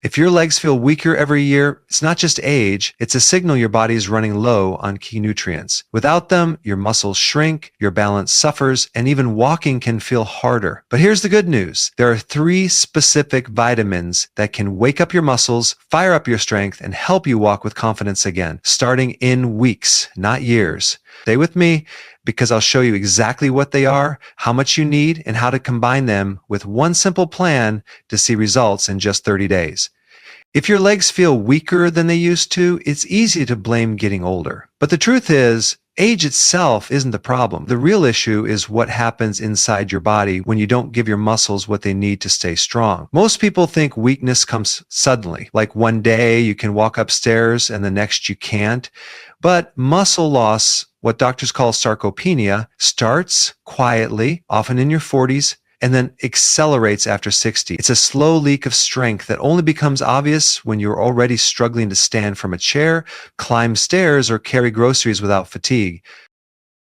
If your legs feel weaker every year, it's not just age, it's a signal your body is running low on key nutrients. Without them, your muscles shrink, your balance suffers, and even walking can feel harder. But here's the good news. There are 3 specific vitamins that can wake up your muscles, fire up your strength, and help you walk with confidence again, starting in weeks, not years. Stay with me because I'll show you exactly what they are, how much you need, and how to combine them with one simple plan to see results in just 30 days. If your legs feel weaker than they used to, it's easy to blame getting older. But the truth is, age itself isn't the problem. The real issue is what happens inside your body when you don't give your muscles what they need to stay strong. Most people think weakness comes suddenly, like one day you can walk upstairs and the next you can't. But muscle loss, what doctors call sarcopenia, starts quietly, often in your 40s, and then accelerates after 60. It's a slow leak of strength that only becomes obvious when you're already struggling to stand from a chair, climb stairs, or carry groceries without fatigue.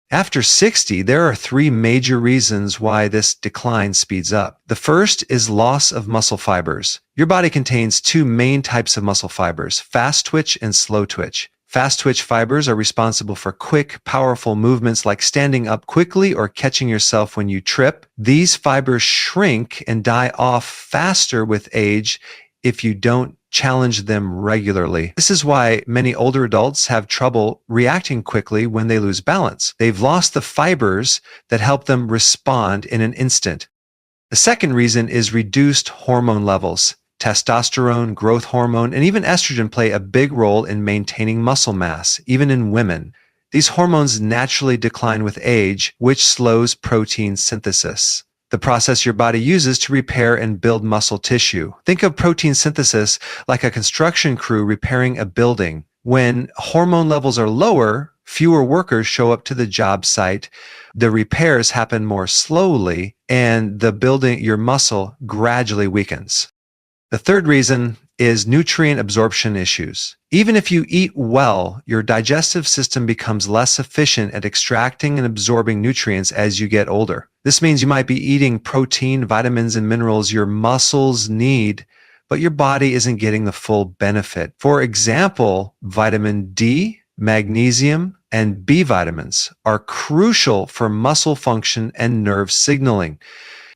After 60, there are 3 major reasons why this decline speeds up. The first is loss of muscle fibers. Your body contains 2 main types of muscle fibers, fast twitch and slow twitch. Fast twitch fibers are responsible for quick, powerful movements like standing up quickly or catching yourself when you trip. These fibers shrink and die off faster with age if you don't challenge them regularly. This is why many older adults have trouble reacting quickly when they lose balance. They've lost the fibers that help them respond in an instant. The second reason is reduced hormone levels. Testosterone, growth hormone, and even estrogen play a big role in maintaining muscle mass, even in women. These hormones naturally decline with age, which slows protein synthesis, the process your body uses to repair and build muscle tissue. Think of protein synthesis like a construction crew repairing a building. When hormone levels are lower, fewer workers show up to the job site, the repairs happen more slowly, and your muscle gradually weakens. The third reason is nutrient absorption issues. Even if you eat well, your digestive system becomes less efficient at extracting and absorbing nutrients as you get older. This means you might be eating protein, vitamins, and minerals your muscles need, but your body isn't getting the full benefit. For example, vitamin D, magnesium, and B vitamins are crucial for muscle function and nerve signaling.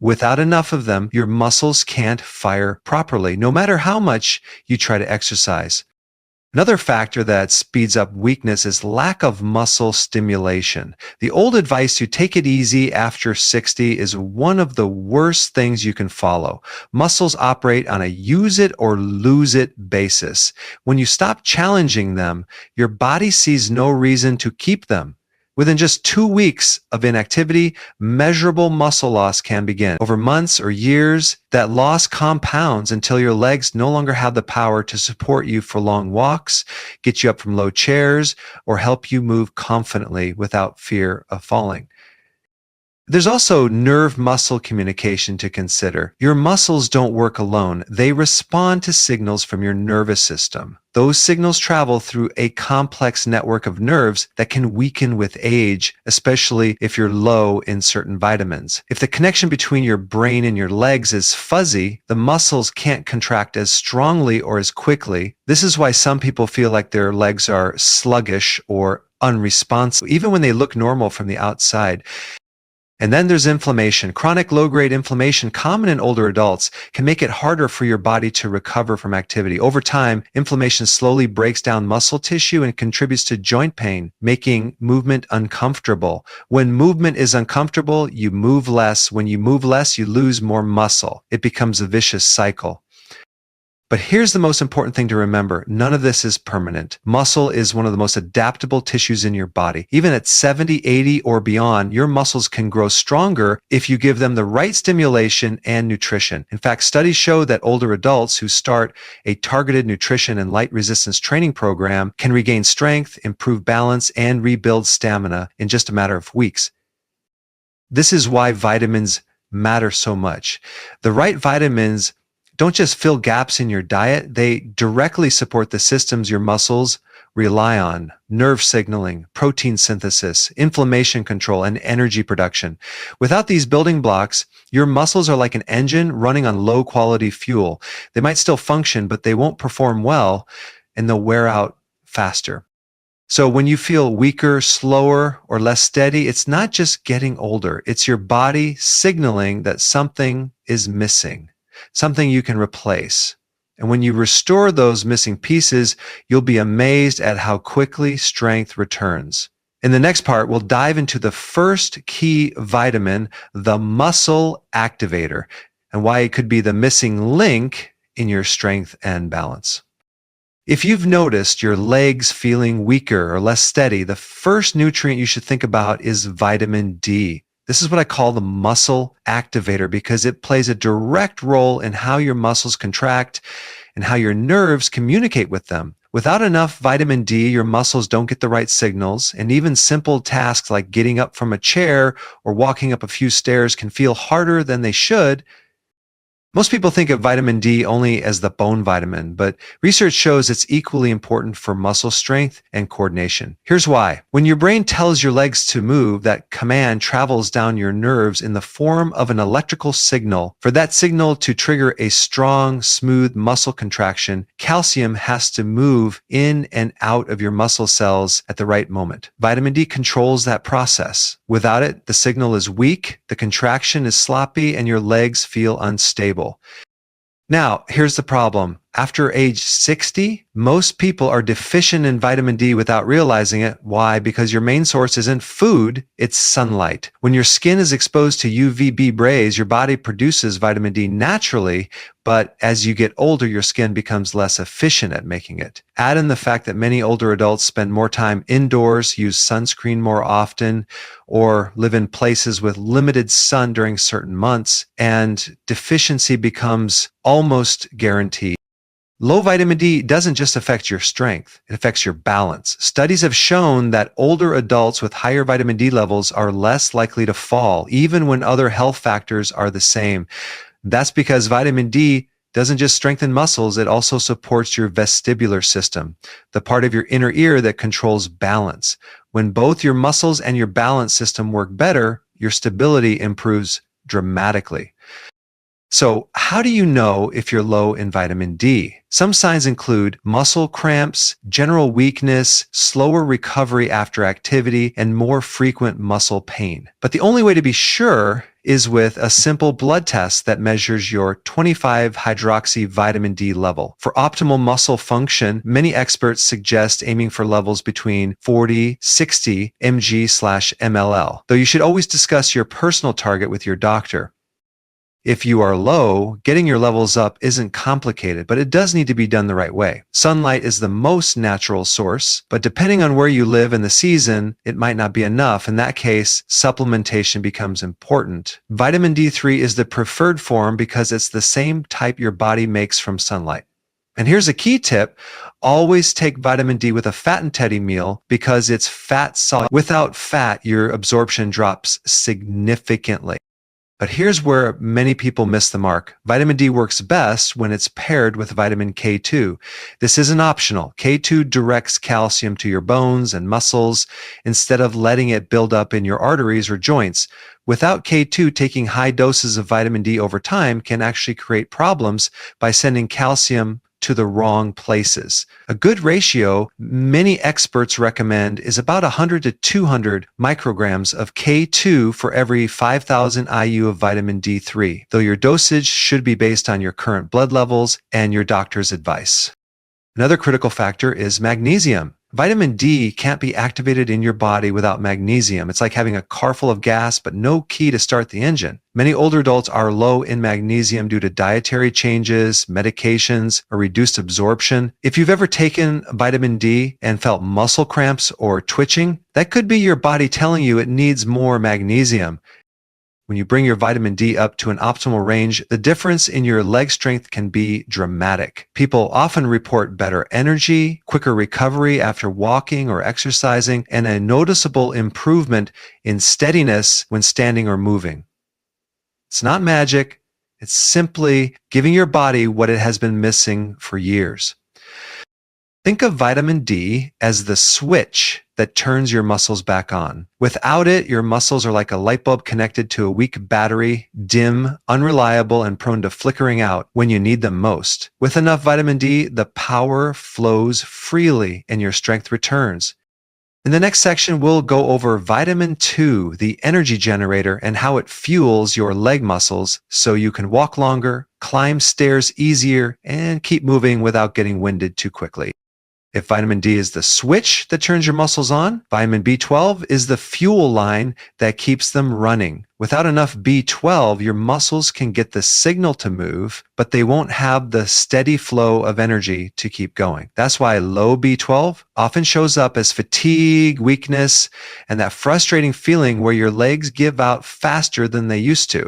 Without enough of them, your muscles can't fire properly, no matter how much you try to exercise. Another factor that speeds up weakness is lack of muscle stimulation. The old advice to take it easy after 60 is one of the worst things you can follow. Muscles operate on a use it or lose it basis. When you stop challenging them, your body sees no reason to keep them. Within just 2 weeks of inactivity, measurable muscle loss can begin. Over months or years, that loss compounds until your legs no longer have the power to support you for long walks, get you up from low chairs, or help you move confidently without fear of falling. There's also nerve-muscle communication to consider. Your muscles don't work alone. They respond to signals from your nervous system. Those signals travel through a complex network of nerves that can weaken with age, especially if you're low in certain vitamins. If the connection between your brain and your legs is fuzzy, the muscles can't contract as strongly or as quickly. This is why some people feel like their legs are sluggish or unresponsive, even when they look normal from the outside. And then there's inflammation. Chronic low-grade inflammation, common in older adults, can make it harder for your body to recover from activity. Over time, inflammation slowly breaks down muscle tissue and contributes to joint pain, making movement uncomfortable. When movement is uncomfortable, you move less. When you move less, you lose more muscle. It becomes a vicious cycle. But here's the most important thing to remember. None of this is permanent. Muscle is one of the most adaptable tissues in your body. Even at 70, 80, or beyond, your muscles can grow stronger if you give them the right stimulation and nutrition. In fact, studies show that older adults who start a targeted nutrition and light resistance training program can regain strength, improve balance, and rebuild stamina in just a matter of weeks. This is why vitamins matter so much. The right vitamins don't just fill gaps in your diet, they directly support the systems your muscles rely on: nerve signaling, protein synthesis, inflammation control, and energy production. Without these building blocks, your muscles are like an engine running on low quality fuel. They might still function, but they won't perform well and they'll wear out faster. So when you feel weaker, slower, or less steady, it's not just getting older. It's your body signaling that something is missing, something you can replace. And when you restore those missing pieces, you'll be amazed at how quickly strength returns. In the next part, we'll dive into the first key vitamin, the muscle activator, and why it could be the missing link in your strength and balance. If you've noticed your legs feeling weaker or less steady, the first nutrient you should think about is vitamin D. This is what I call the muscle activator because it plays a direct role in how your muscles contract and how your nerves communicate with them. Without enough vitamin D, your muscles don't get the right signals, and even simple tasks like getting up from a chair or walking up a few stairs can feel harder than they should. Most people think of vitamin D only as the bone vitamin, but research shows it's equally important for muscle strength and coordination. Here's why. When your brain tells your legs to move, that command travels down your nerves in the form of an electrical signal. For that signal to trigger a strong, smooth muscle contraction, calcium has to move in and out of your muscle cells at the right moment. Vitamin D controls that process. Without it, the signal is weak, the contraction is sloppy, and your legs feel unstable. Now, here's the problem. After age 60, most people are deficient in vitamin D without realizing it. Why? Because your main source isn't food, it's sunlight. When your skin is exposed to UVB rays, your body produces vitamin D naturally, but as you get older, your skin becomes less efficient at making it. Add in the fact that many older adults spend more time indoors, use sunscreen more often, or live in places with limited sun during certain months, and deficiency becomes almost guaranteed. Low vitamin D doesn't just affect your strength, it affects your balance. Studies have shown that older adults with higher vitamin D levels are less likely to fall, even when other health factors are the same. That's because vitamin D doesn't just strengthen muscles, it also supports your vestibular system, the part of your inner ear that controls balance. When both your muscles and your balance system work better, your stability improves dramatically. So how do you know if you're low in vitamin D? Some signs include muscle cramps, general weakness, slower recovery after activity, and more frequent muscle pain. But the only way to be sure is with a simple blood test that measures your 25-hydroxy vitamin D level. For optimal muscle function, many experts suggest aiming for levels between 40-60 mg/ml, though you should always discuss your personal target with your doctor. If you are low, getting your levels up isn't complicated, but it does need to be done the right way. Sunlight is the most natural source, but depending on where you live in the season, it might not be enough. In that case, supplementation becomes important. Vitamin D3 is the preferred form because it's the same type your body makes from sunlight. And here's a key tip. Always take vitamin D with a fat and teddy meal because it's fat soluble. Without fat, your absorption drops significantly. But here's where many people miss the mark. Vitamin D works best when it's paired with vitamin K2. This isn't optional. K2 directs calcium to your bones and muscles instead of letting it build up in your arteries or joints. Without K2, taking high doses of vitamin D over time can actually create problems by sending calcium to the wrong places. A good ratio many experts recommend is about 100 to 200 micrograms of K2 for every 5,000 IU of vitamin D3, though your dosage should be based on your current blood levels and your doctor's advice. Another critical factor is magnesium. Vitamin D can't be activated in your body without magnesium. It's like having a car full of gas, but no key to start the engine. Many older adults are low in magnesium due to dietary changes, medications, or reduced absorption. If you've ever taken vitamin D and felt muscle cramps or twitching, that could be your body telling you it needs more magnesium. When you bring your vitamin D up to an optimal range, the difference in your leg strength can be dramatic. People often report better energy, quicker recovery after walking or exercising, and a noticeable improvement in steadiness when standing or moving. It's not magic, It's simply giving your body what it has been missing for years. Think of vitamin D as the switch that turns your muscles back on. Without it, your muscles are like a light bulb connected to a weak battery, dim, unreliable, and prone to flickering out when you need them most. With enough vitamin D, the power flows freely and your strength returns. In the next section, we'll go over vitamin 2, the energy generator, and how it fuels your leg muscles so you can walk longer, climb stairs easier, and keep moving without getting winded too quickly. If vitamin D is the switch that turns your muscles on, vitamin B12 is the fuel line that keeps them running. Without enough B12, your muscles can get the signal to move, but they won't have the steady flow of energy to keep going. That's why low B12 often shows up as fatigue, weakness, and that frustrating feeling where your legs give out faster than they used to.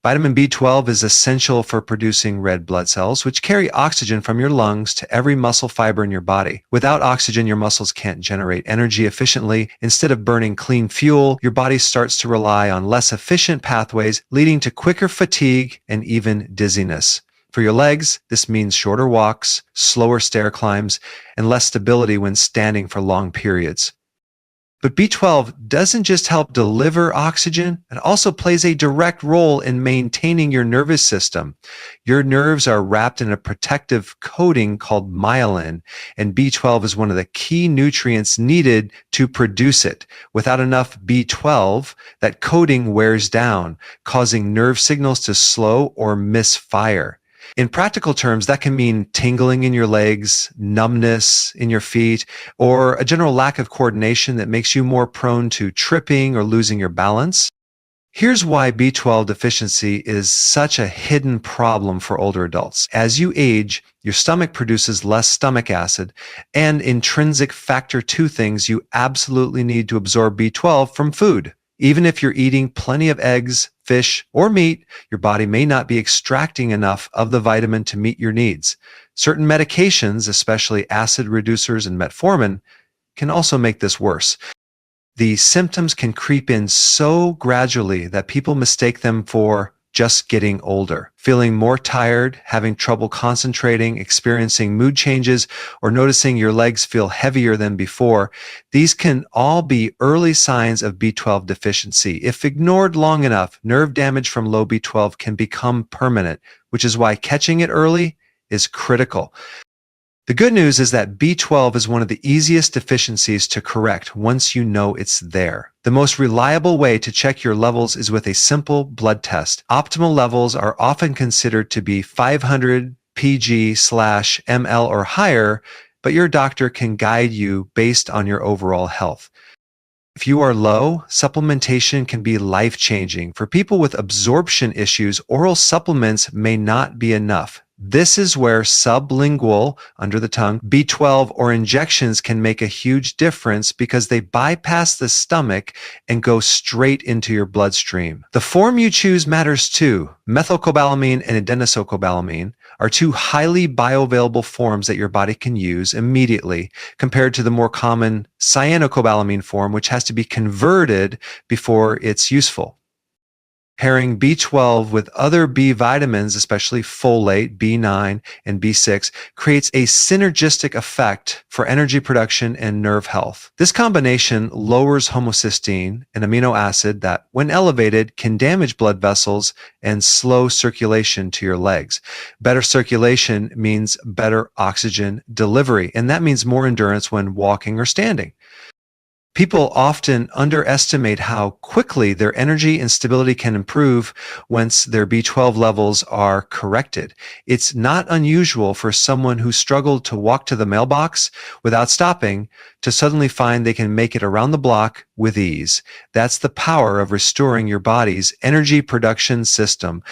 Vitamin B12 is essential for producing red blood cells, which carry oxygen from your lungs to every muscle fiber in your body. Without oxygen, your muscles can't generate energy efficiently. Instead of burning clean fuel, your body starts to rely on less efficient pathways, leading to quicker fatigue and even dizziness. For your legs, this means shorter walks, slower stair climbs, and less stability when standing for long periods. But B12 doesn't just help deliver oxygen, it also plays a direct role in maintaining your nervous system. Your nerves are wrapped in a protective coating called myelin, and B12 is one of the key nutrients needed to produce it. Without enough B12, that coating wears down, causing nerve signals to slow or misfire. In practical terms, that can mean tingling in your legs, numbness in your feet, or a general lack of coordination that makes you more prone to tripping or losing your balance. Here's why B12 deficiency is such a hidden problem for older adults. As you age, your stomach produces less stomach acid, and intrinsic factor 2 things you absolutely need to absorb B12 from food. Even if you're eating plenty of eggs, fish, or meat, your body may not be extracting enough of the vitamin to meet your needs. Certain medications, especially acid reducers and metformin, can also make this worse. The symptoms can creep in so gradually that people mistake them for just getting older, feeling more tired, having trouble concentrating, experiencing mood changes, or noticing your legs feel heavier than before. These can all be early signs of B12 deficiency. If ignored long enough, nerve damage from low B12 can become permanent, which is why catching it early is critical. The good news is that B12 is one of the easiest deficiencies to correct once you know it's there. The most reliable way to check your levels is with a simple blood test. Optimal levels are often considered to be 500 pg/ml or higher, but your doctor can guide you based on your overall health. If you are low, supplementation can be life-changing. For people with absorption issues, oral supplements may not be enough. This is where sublingual, under the tongue, B12 or injections can make a huge difference because they bypass the stomach and go straight into your bloodstream. The form you choose matters too. Methylcobalamin and adenosocobalamin are two highly bioavailable forms that your body can use immediately, compared to the more common cyanocobalamin form, which has to be converted before it's useful. Pairing B12 with other B vitamins, especially folate, B9, and B6, creates a synergistic effect for energy production and nerve health. This combination lowers homocysteine, an amino acid that, when elevated, can damage blood vessels and slow circulation to your legs. Better circulation means better oxygen delivery, and that means more endurance when walking or standing. People often underestimate how quickly their energy and stability can improve once their B12 levels are corrected. It's not unusual for someone who struggled to walk to the mailbox without stopping to suddenly find they can make it around the block with ease. That's the power of restoring your body's energy production system.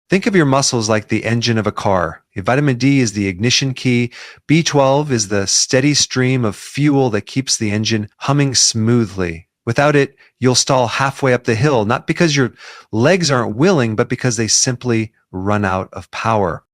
Think of your muscles like the engine of a car. Vitamin D is the ignition key. B12 is the steady stream of fuel that keeps the engine humming smoothly. Without it, you'll stall halfway up the hill, not because your legs aren't willing, but because they simply run out of power.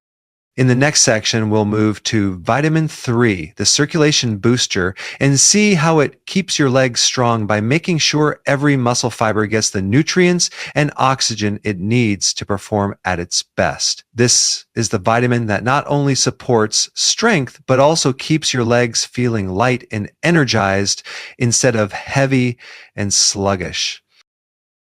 In the next section, we'll move to vitamin 3, the circulation booster, and see how it keeps your legs strong by making sure every muscle fiber gets the nutrients and oxygen it needs to perform at its best. This is the vitamin that not only supports strength, but also keeps your legs feeling light and energized instead of heavy and sluggish.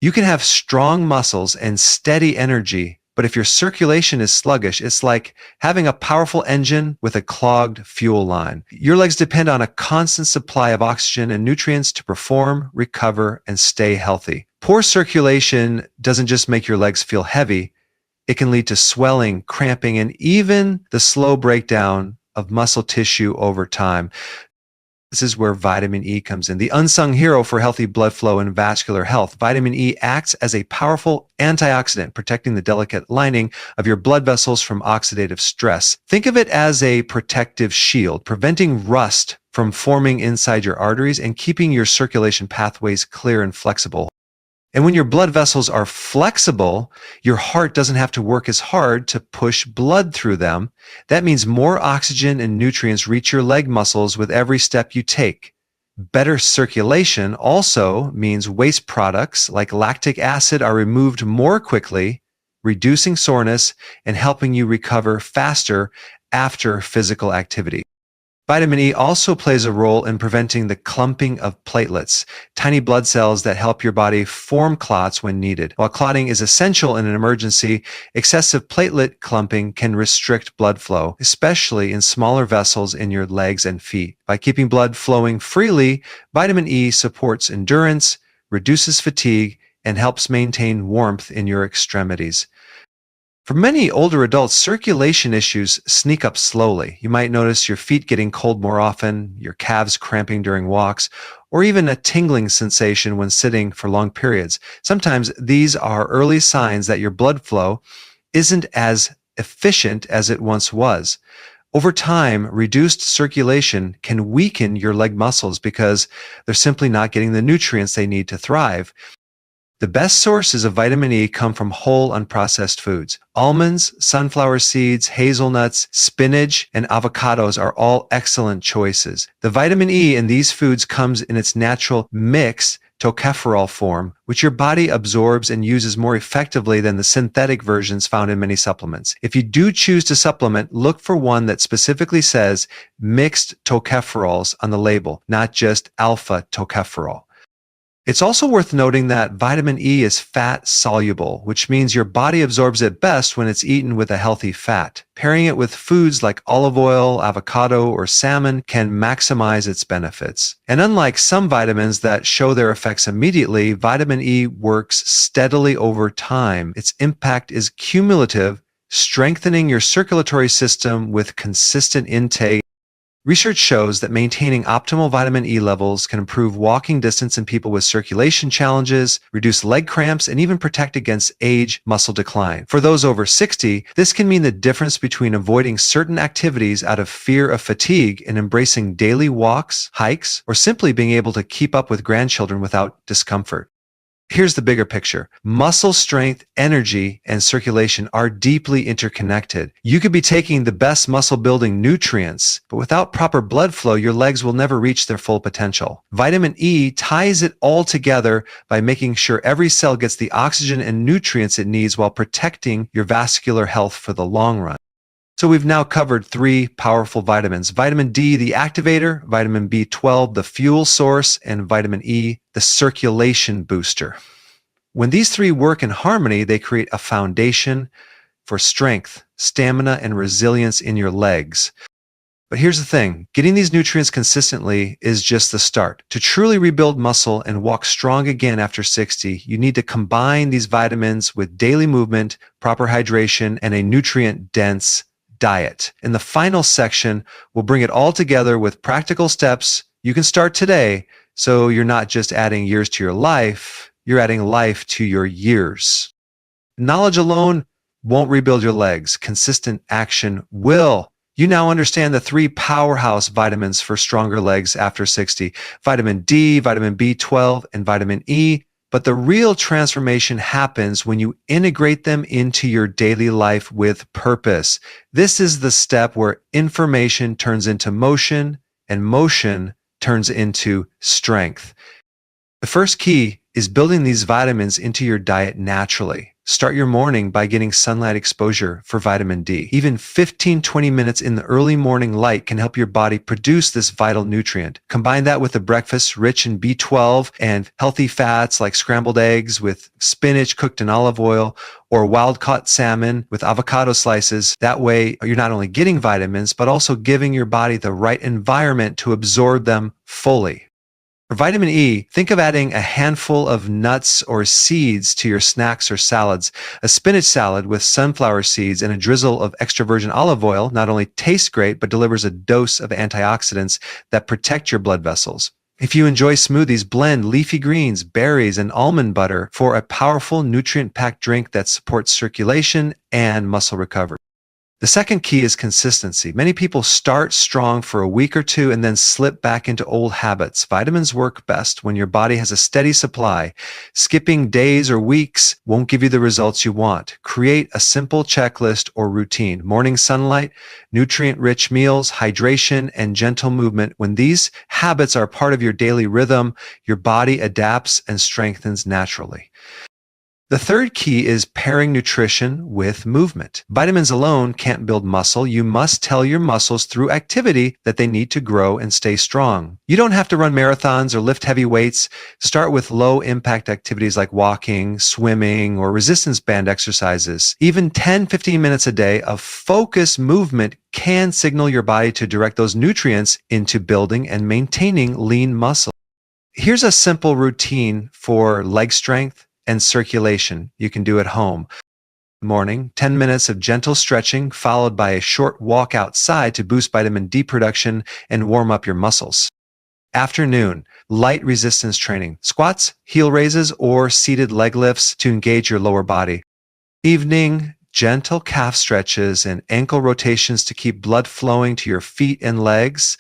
You can have strong muscles and steady energy, but if your circulation is sluggish, it's like having a powerful engine with a clogged fuel line. Your legs depend on a constant supply of oxygen and nutrients to perform, recover, and stay healthy. Poor circulation doesn't just make your legs feel heavy, it can lead to swelling, cramping, and even the slow breakdown of muscle tissue over time. This is where vitamin E comes in, the unsung hero for healthy blood flow and vascular health. Vitamin E acts as a powerful antioxidant, protecting the delicate lining of your blood vessels from oxidative stress. Think of it as a protective shield, preventing rust from forming inside your arteries and keeping your circulation pathways clear and flexible. And when your blood vessels are flexible, your heart doesn't have to work as hard to push blood through them. That means more oxygen and nutrients reach your leg muscles with every step you take. Better circulation also means waste products like lactic acid are removed more quickly, reducing soreness and helping you recover faster after physical activity. Vitamin E also plays a role in preventing the clumping of platelets, tiny blood cells that help your body form clots when needed. While clotting is essential in an emergency, excessive platelet clumping can restrict blood flow, especially in smaller vessels in your legs and feet. By keeping blood flowing freely, vitamin E supports endurance, reduces fatigue, and helps maintain warmth in your extremities. For many older adults, circulation issues sneak up slowly. You might notice your feet getting cold more often, your calves cramping during walks, or even a tingling sensation when sitting for long periods. Sometimes these are early signs that your blood flow isn't as efficient as it once was. Over time, reduced circulation can weaken your leg muscles because they're simply not getting the nutrients they need to thrive. The best sources of vitamin E come from whole, unprocessed foods. Almonds, sunflower seeds, hazelnuts, spinach, and avocados are all excellent choices. The vitamin E in these foods comes in its natural mixed tocopherol form, which your body absorbs and uses more effectively than the synthetic versions found in many supplements. If you do choose to supplement, look for one that specifically says mixed tocopherols on the label, not just alpha tocopherol. It's also worth noting that vitamin E is fat soluble, which means your body absorbs it best when it's eaten with a healthy fat. Pairing it with foods like olive oil, avocado, or salmon can maximize its benefits. And unlike some vitamins that show their effects immediately, vitamin E works steadily over time. Its impact is cumulative, strengthening your circulatory system with consistent intake. Research shows that maintaining optimal vitamin E levels can improve walking distance in people with circulation challenges, reduce leg cramps, and even protect against age muscle decline. For those over 60, this can mean the difference between avoiding certain activities out of fear of fatigue and embracing daily walks, hikes, or simply being able to keep up with grandchildren without discomfort. Here's the bigger picture. Muscle strength, energy, and circulation are deeply interconnected. You could be taking the best muscle-building nutrients, but without proper blood flow, your legs will never reach their full potential. Vitamin E ties it all together by making sure every cell gets the oxygen and nutrients it needs while protecting your vascular health for the long run. So we've now covered 3 powerful vitamins: vitamin D, the activator; vitamin B12, the fuel source; and vitamin E, the circulation booster. When these 3 work in harmony, they create a foundation for strength, stamina, and resilience in your legs. But here's the thing, getting these nutrients consistently is just the start. To truly rebuild muscle and walk strong again after 60, you need to combine these vitamins with daily movement, proper hydration, and a nutrient-dense diet. In the final section, we'll bring it all together with practical steps you can start today, so you're not just adding years to your life, you're adding life to your years. Knowledge alone won't rebuild your legs. Consistent action will. You now understand the 3 powerhouse vitamins for stronger legs after 60. Vitamin D, vitamin B12, and vitamin E. But the real transformation happens when you integrate them into your daily life with purpose. This is the step where information turns into motion and motion turns into strength. The first key is building these vitamins into your diet naturally. Start your morning by getting sunlight exposure for vitamin D. Even 15-20 minutes in the early morning light can help your body produce this vital nutrient. Combine that with a breakfast rich in B12 and healthy fats like scrambled eggs with spinach cooked in olive oil or wild-caught salmon with avocado slices. That way, you're not only getting vitamins, but also giving your body the right environment to absorb them fully. For vitamin E, think of adding a handful of nuts or seeds to your snacks or salads. A spinach salad with sunflower seeds and a drizzle of extra virgin olive oil not only tastes great, but delivers a dose of antioxidants that protect your blood vessels. If you enjoy smoothies, blend leafy greens, berries, and almond butter for a powerful nutrient-packed drink that supports circulation and muscle recovery. The second key is consistency. Many people start strong for a week or two and then slip back into old habits. Vitamins work best when your body has a steady supply. Skipping days or weeks won't give you the results you want. Create a simple checklist or routine. Morning sunlight, nutrient-rich meals, hydration, and gentle movement. When these habits are part of your daily rhythm, your body adapts and strengthens naturally. The third key is pairing nutrition with movement. Vitamins alone can't build muscle. You must tell your muscles through activity that they need to grow and stay strong. You don't have to run marathons or lift heavy weights. Start with low-impact activities like walking, swimming, or resistance band exercises. Even 10-15 minutes a day of focused movement can signal your body to direct those nutrients into building and maintaining lean muscle. Here's a simple routine for leg strength and circulation you can do at home. Morning, 10 minutes of gentle stretching followed by a short walk outside to boost vitamin D production and warm up your muscles. Afternoon, light resistance training, squats, heel raises, or seated leg lifts to engage your lower body. Evening, gentle calf stretches and ankle rotations to keep blood flowing to your feet and legs.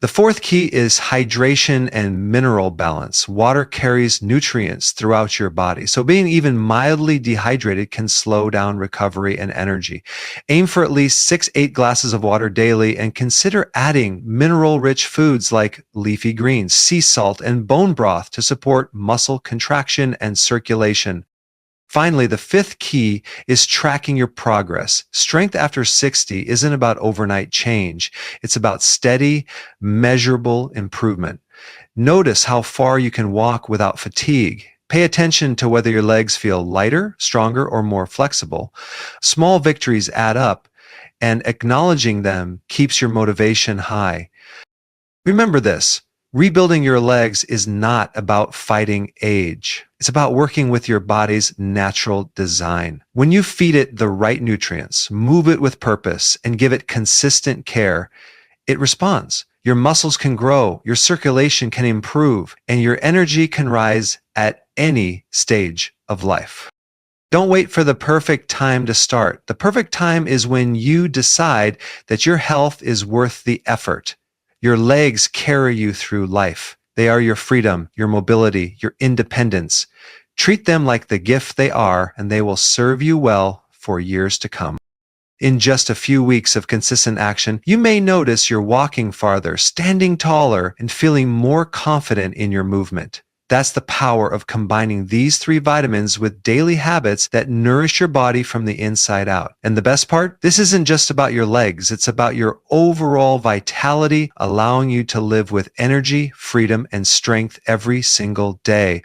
The fourth key is hydration and mineral balance. Water carries nutrients throughout your body, so being even mildly dehydrated can slow down recovery and energy. Aim for at least 6-8 glasses of water daily and consider adding mineral-rich foods like leafy greens, sea salt, and bone broth to support muscle contraction and circulation. Finally, the fifth key is tracking your progress. Strength after 60 isn't about overnight change. It's about steady, measurable improvement. Notice how far you can walk without fatigue. Pay attention to whether your legs feel lighter, stronger, or more flexible. Small victories add up, and acknowledging them keeps your motivation high. Remember this. Rebuilding your legs is not about fighting age. It's about working with your body's natural design. When you feed it the right nutrients, move it with purpose, and give it consistent care, it responds. Your muscles can grow, your circulation can improve, and your energy can rise at any stage of life. Don't wait for the perfect time to start. The perfect time is when you decide that your health is worth the effort. Your legs carry you through life. They are your freedom, your mobility, your independence. Treat them like the gift they are, and they will serve you well for years to come. In just a few weeks of consistent action, you may notice you're walking farther, standing taller, and feeling more confident in your movement. That's the power of combining these 3 vitamins with daily habits that nourish your body from the inside out. And the best part? This isn't just about your legs. It's about your overall vitality, allowing you to live with energy, freedom, and strength every single day.